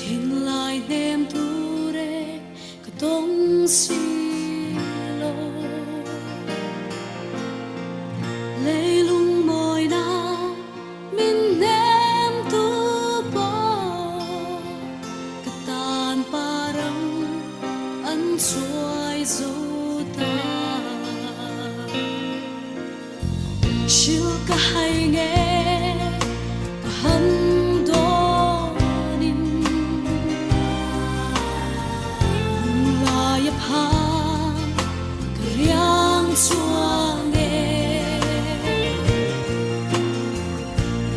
thình lại đêm tu rê cái tông xì lô lấy lung mồi na min nem tu bo cái tan parang ăn xuôi dấu ta chiều cả hai nghe hâm đô nín là yếp ha cái riang chua nghe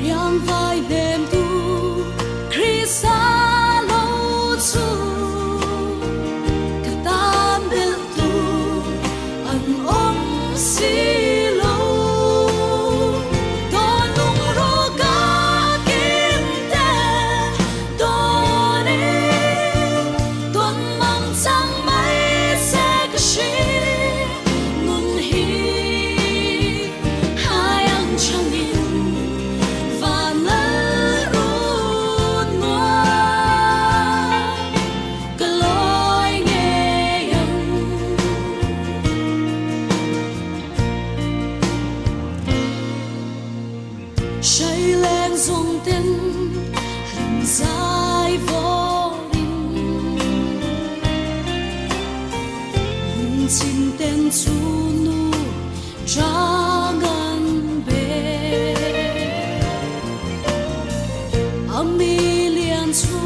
riang vai đêm tu Krista lâu chu cái tam bên tu ăn ôm xí say lên dùng tên hình dài vô định hình xin tên chú nu ra ngân bề âm mi liền chú